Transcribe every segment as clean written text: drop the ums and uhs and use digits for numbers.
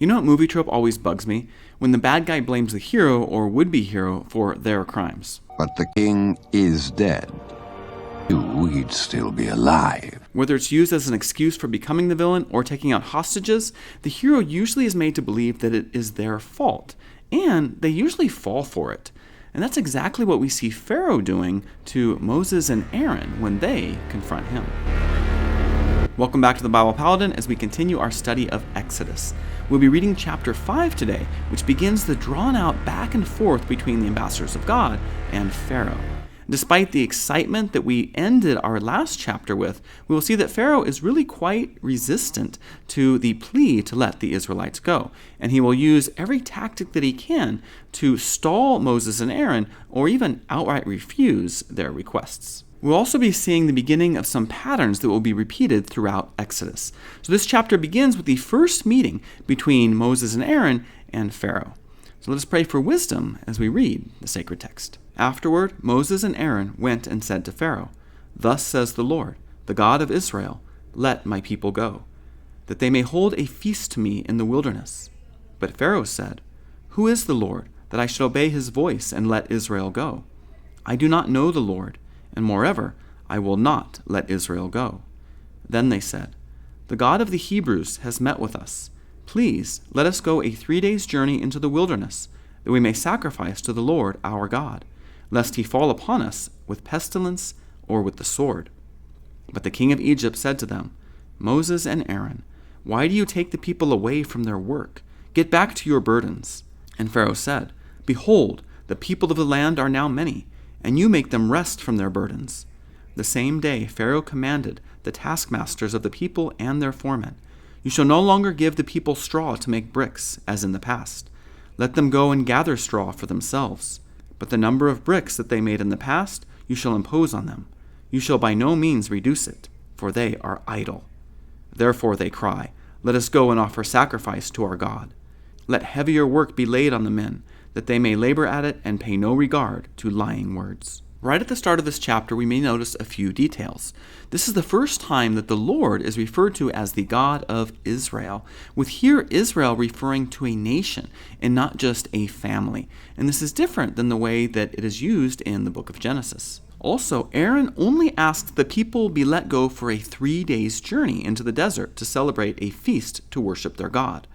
You know what movie trope always bugs me? When the bad guy blames the hero or would-be hero for their crimes. But the king is dead. He'd still be alive. Whether it's used as an excuse for becoming the villain or taking out hostages, the hero usually is made to believe that it is their fault, and they usually fall for it. And that's exactly what we see Pharaoh doing to Moses and Aaron when they confront him. Welcome back to the Bible Paladin as we continue our study of Exodus. We'll be reading chapter 5 today, which begins the drawn-out back and forth between the ambassadors of God and Pharaoh. Despite the excitement that we ended our last chapter with, we will see that Pharaoh is really quite resistant to the plea to let the Israelites go, and he will use every tactic that he can to stall Moses and Aaron or even outright refuse their requests. We'll also be seeing the beginning of some patterns that will be repeated throughout Exodus. So this chapter begins with the first meeting between Moses and Aaron and Pharaoh. So let us pray for wisdom as we read the sacred text. Afterward, Moses and Aaron went and said to Pharaoh, "Thus says the Lord, the God of Israel, let my people go, that they may hold a feast to me in the wilderness." But Pharaoh said, "Who is the Lord, that I should obey his voice and let Israel go? I do not know the Lord, and moreover, I will not let Israel go." Then they said, "The God of the Hebrews has met with us. Please let us go a 3 days' journey into the wilderness, that we may sacrifice to the Lord our God, lest he fall upon us with pestilence or with the sword." But the king of Egypt said to them, "Moses and Aaron, why do you take the people away from their work? Get back to your burdens." And Pharaoh said, "Behold, the people of the land are now many, and you make them rest from their burdens." The same day Pharaoh commanded the taskmasters of the people and their foremen, "You shall no longer give the people straw to make bricks, as in the past. Let them go and gather straw for themselves. But the number of bricks that they made in the past you shall impose on them. You shall by no means reduce it, for they are idle. Therefore they cry, 'Let us go and offer sacrifice to our God.' Let heavier work be laid on the men, that they may labor at it and pay no regard to lying words." Right at the start of this chapter, we may notice a few details. This is the first time that the Lord is referred to as the God of Israel, with here Israel referring to a nation and not just a family. And this is different than the way that it is used in the book of Genesis. Also, Aaron only asked the people be let go for a 3 days journey into the desert to celebrate a feast to worship their God.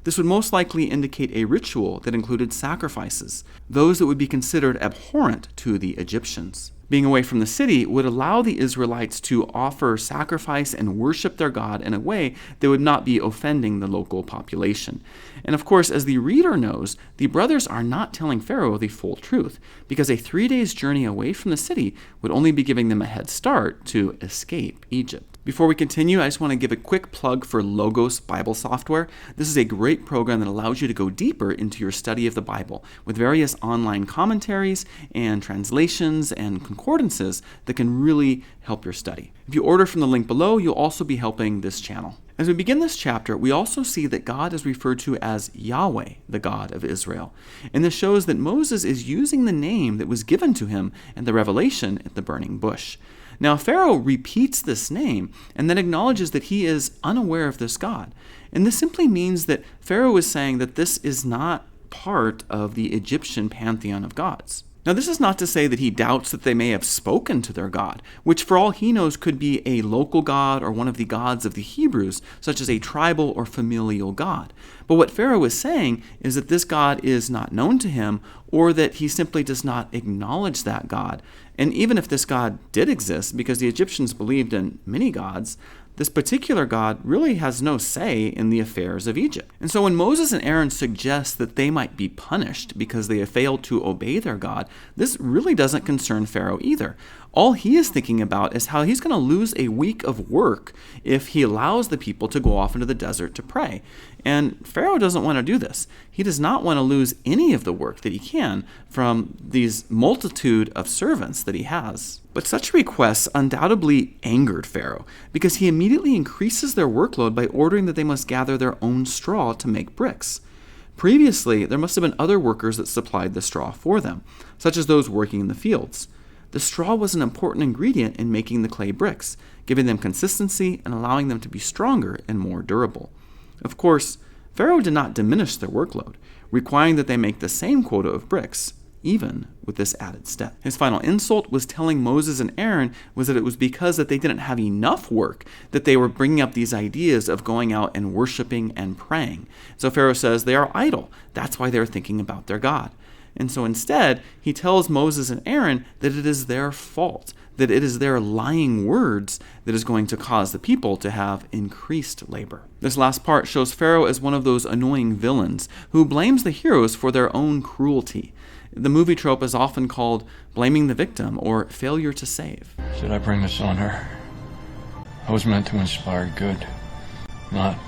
This would most likely indicate a ritual that included sacrifices, those that would be considered abhorrent to the Egyptians. Being away from the city would allow the Israelites to offer sacrifice and worship their God in a way that would not be offending the local population. And of course, as the reader knows, the brothers are not telling Pharaoh the full truth, because a 3 days journey away from the city would only be giving them a head start to escape Egypt. Before we continue, I just want to give a quick plug for Logos Bible software. This is a great program that allows you to go deeper into your study of the Bible with various online commentaries and translations and concordances that can really help your study. If you order from the link below, you'll also be helping this channel. As we begin this chapter, we also see that God is referred to as Yahweh, the God of Israel. And this shows that Moses is using the name that was given to him in the revelation at the burning bush. Now, Pharaoh repeats this name and then acknowledges that he is unaware of this God. And this simply means that Pharaoh is saying that this is not part of the Egyptian pantheon of gods. Now, this is not to say that he doubts that they may have spoken to their God, which for all he knows could be a local god or one of the gods of the Hebrews, such as a tribal or familial god. But what Pharaoh is saying is that this God is not known to him, or that he simply does not acknowledge that God. And even if this God did exist, because the Egyptians believed in many gods, this particular God really has no say in the affairs of Egypt. And so when Moses and Aaron suggest that they might be punished because they have failed to obey their God, this really doesn't concern Pharaoh either. All he is thinking about is how he's going to lose a week of work if he allows the people to go off into the desert to pray. And Pharaoh doesn't want to do this. He does not want to lose any of the work that he can from these multitude of servants that he has. But such requests undoubtedly angered Pharaoh, because he immediately increases their workload by ordering that they must gather their own straw to make bricks. Previously, there must have been other workers that supplied the straw for them, such as those working in the fields. The straw was an important ingredient in making the clay bricks, giving them consistency and allowing them to be stronger and more durable. Of course, Pharaoh did not diminish their workload, requiring that they make the same quota of bricks, even with this added step. His final insult was telling Moses and Aaron was that it was because that they didn't have enough work that they were bringing up these ideas of going out and worshiping and praying. So Pharaoh says they are idle. That's why they're thinking about their God. And so instead, he tells Moses and Aaron that it is their fault, that it is their lying words that is going to cause the people to have increased labor. This last part shows Pharaoh as one of those annoying villains who blames the heroes for their own cruelty. The movie trope is often called blaming the victim or failure to save. Should I bring this on her? I was meant to inspire good, not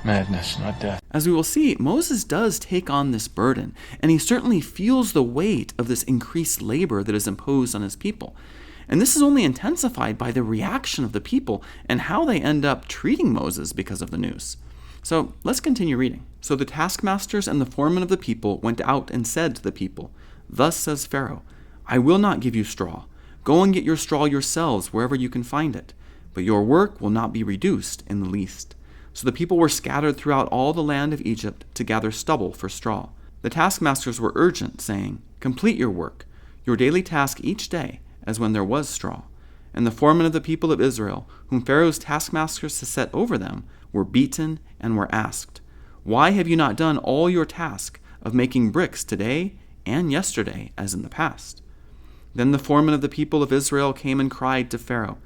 madness, not death. As we will see, Moses does take on this burden, and he certainly feels the weight of this increased labor that is imposed on his people. And this is only intensified by the reaction of the people and how they end up treating Moses because of the news. So let's continue reading. So the taskmasters and the foremen of the people went out and said to the people, "Thus says Pharaoh, I will not give you straw. Go and get your straw yourselves wherever you can find it, but your work will not be reduced in the least." So the people were scattered throughout all the land of Egypt to gather stubble for straw. The taskmasters were urgent, saying, "Complete your work, your daily task each day, as when there was straw." And the foremen of the people of Israel, whom Pharaoh's taskmasters had set over them, were beaten and were asked, "Why have you not done all your task of making bricks today and yesterday as in the past?" Then the foremen of the people of Israel came and cried to Pharaoh,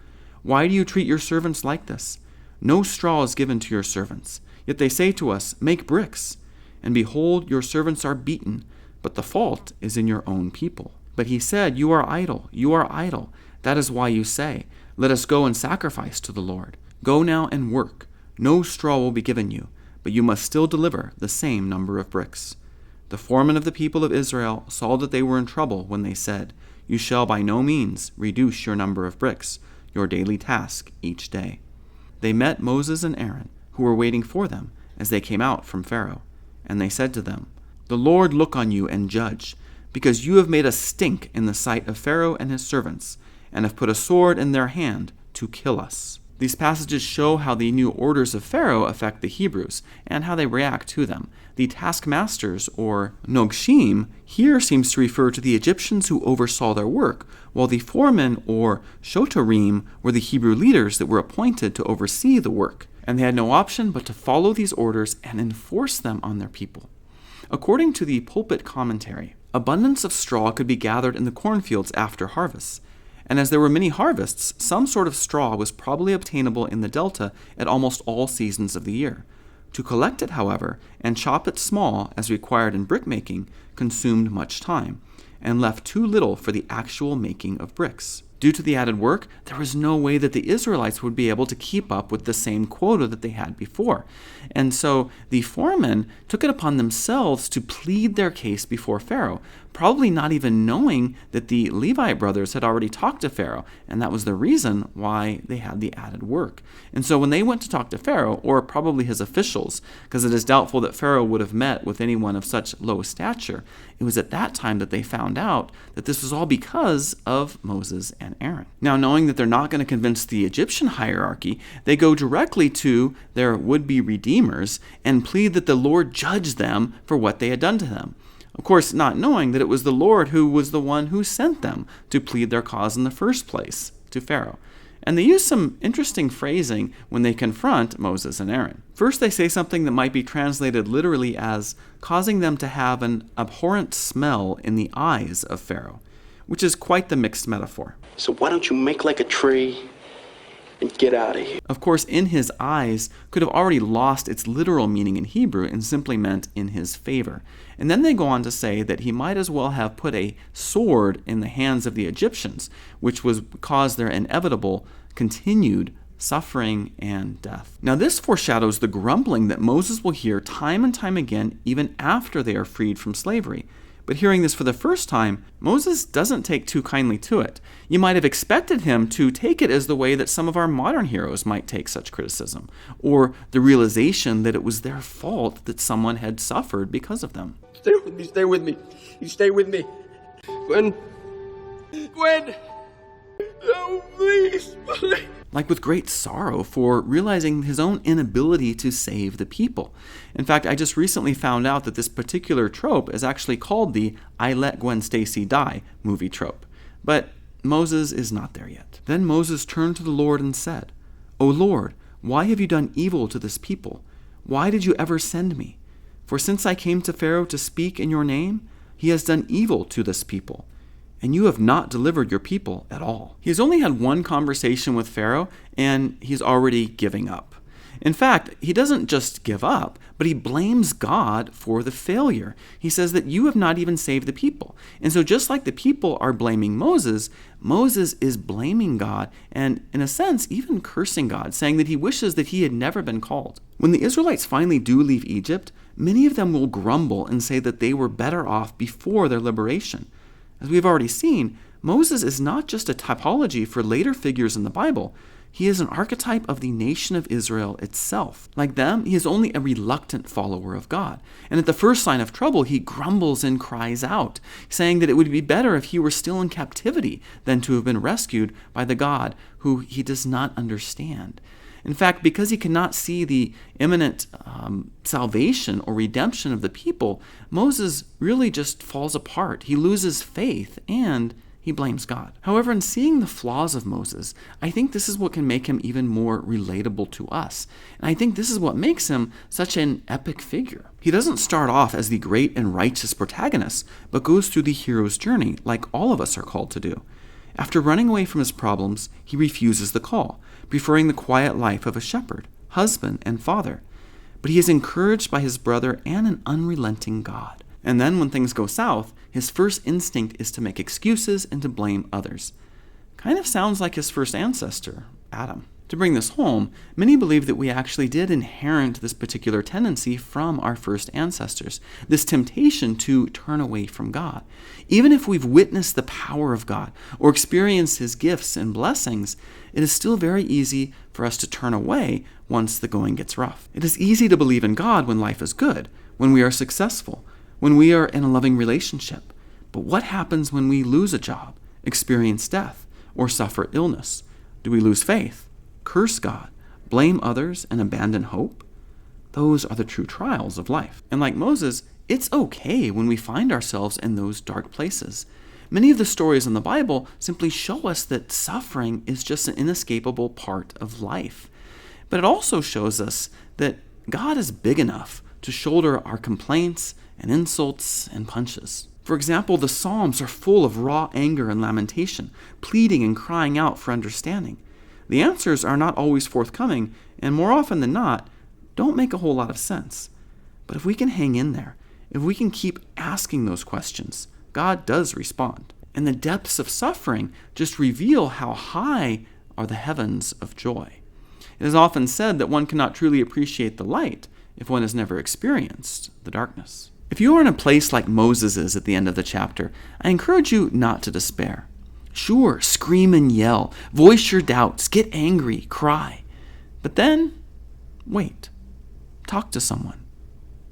"Why do you treat your servants like this? No straw is given to your servants, yet they say to us, 'Make bricks.' And behold, your servants are beaten, but the fault is in your own people." But he said, "You are idle, you are idle. That is why you say, 'Let us go and sacrifice to the Lord.' Go now and work. No straw will be given you, but you must still deliver the same number of bricks." The foremen of the people of Israel saw that they were in trouble when they said, "You shall by no means reduce your number of bricks, your daily task each day." They met Moses and Aaron, who were waiting for them as they came out from Pharaoh. And they said to them, "The Lord look on you and judge, because you have made a stink in the sight of Pharaoh and his servants, and have put a sword in their hand to kill us." These passages show how the new orders of Pharaoh affect the Hebrews, and how they react to them. The taskmasters, or nogshim, here seems to refer to the Egyptians who oversaw their work, while the foremen, or shotorim, were the Hebrew leaders that were appointed to oversee the work, and they had no option but to follow these orders and enforce them on their people. According to the pulpit commentary, abundance of straw could be gathered in the cornfields after harvests, and as there were many harvests, some sort of straw was probably obtainable in the delta at almost all seasons of the year. To collect it, however, and chop it small as required in brickmaking consumed much time, and left too little for the actual making of bricks. Due to the added work, there was no way that the Israelites would be able to keep up with the same quota that they had before. And so the foremen took it upon themselves to plead their case before Pharaoh, probably not even knowing that the Levite brothers had already talked to Pharaoh, and that was the reason why they had the added work. And so when they went to talk to Pharaoh, or probably his officials, because it is doubtful that Pharaoh would have met with anyone of such low stature, it was at that time that they found out that this was all because of Moses and Aaron. Now, knowing that they're not going to convince the Egyptian hierarchy, they go directly to their would-be redeemers and plead that the Lord judge them for what they had done to them. Of course, not knowing that it was the Lord who was the one who sent them to plead their cause in the first place to Pharaoh. And they use some interesting phrasing when they confront Moses and Aaron. First, they say something that might be translated literally as causing them to have an abhorrent smell in the eyes of Pharaoh, which is quite the mixed metaphor. So why don't you make like a tree and get out of here? Of course, in his eyes could have already lost its literal meaning in Hebrew and simply meant in his favor. And then they go on to say that he might as well have put a sword in the hands of the Egyptians, which was cause their inevitable continued suffering and death. Now this foreshadows the grumbling that Moses will hear time and time again even after they are freed from slavery. But hearing this for the first time, Moses doesn't take too kindly to it. You might have expected him to take it as the way that some of our modern heroes might take such criticism, or the realization that it was their fault that someone had suffered because of them. Stay with me, stay with me. You stay with me. Gwen! Gwen! No, please. Like with great sorrow for realizing his own inability to save the people. In fact, I just recently found out that this particular trope is actually called the I Let Gwen Stacy Die movie trope. But Moses is not there yet. Then Moses turned to the Lord and said, O Lord, why have you done evil to this people? Why did you ever send me? For since I came to Pharaoh to speak in your name, he has done evil to this people, and you have not delivered your people at all. He has only had one conversation with Pharaoh, and he's already giving up. In fact, he doesn't just give up, but he blames God for the failure. He says that you have not even saved the people. And so just like the people are blaming Moses, Moses is blaming God and, in a sense, even cursing God, saying that he wishes that he had never been called. When the Israelites finally do leave Egypt, many of them will grumble and say that they were better off before their liberation. As we've already seen, Moses is not just a typology for later figures in the Bible. He is an archetype of the nation of Israel itself. Like them, he is only a reluctant follower of God. And at the first sign of trouble, he grumbles and cries out, saying that it would be better if he were still in captivity than to have been rescued by the God who he does not understand. In fact, because he cannot see the imminent salvation or redemption of the people, Moses really just falls apart. He loses faith and he blames God. However, in seeing the flaws of Moses, I think this is what can make him even more relatable to us. And I think this is what makes him such an epic figure. He doesn't start off as the great and righteous protagonist, but goes through the hero's journey like all of us are called to do. After running away from his problems, he refuses the call, preferring the quiet life of a shepherd, husband, and father. But he is encouraged by his brother and an unrelenting God. And then when things go south, his first instinct is to make excuses and to blame others. Kind of sounds like his first ancestor, Adam. To bring this home, many believe that we actually did inherit this particular tendency from our first ancestors, this temptation to turn away from God. Even if we've witnessed the power of God or experienced his gifts and blessings, it is still very easy for us to turn away once the going gets rough. It is easy to believe in God when life is good, when we are successful, when we are in a loving relationship. But what happens when we lose a job, experience death, or suffer illness? Do we lose faith, curse God, blame others, and abandon hope? Those are the true trials of life. And like Moses, it's okay when we find ourselves in those dark places. Many of the stories in the Bible simply show us that suffering is just an inescapable part of life. But it also shows us that God is big enough to shoulder our complaints and insults and punches. For example, the Psalms are full of raw anger and lamentation, pleading and crying out for understanding. The answers are not always forthcoming, and more often than not, don't make a whole lot of sense. But if we can hang in there, if we can keep asking those questions, God does respond. And the depths of suffering just reveal how high are the heavens of joy. It is often said that one cannot truly appreciate the light if one has never experienced the darkness. If you are in a place like Moses is at the end of the chapter, I encourage you not to despair. Sure, scream and yell, voice your doubts, get angry, cry. But then, wait. Talk to someone.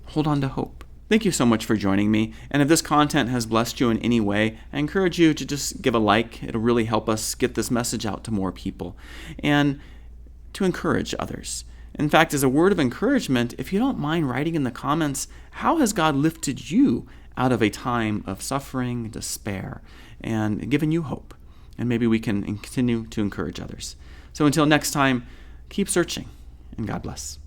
Hold on to hope. Thank you so much for joining me, and if this content has blessed you in any way, I encourage you to just give a like. It'll really help us get this message out to more people, and to encourage others. In fact, as a word of encouragement, if you don't mind writing in the comments, how has God lifted you out of a time of suffering, despair, and given you hope? And maybe we can continue to encourage others. So until next time, keep searching, and God bless.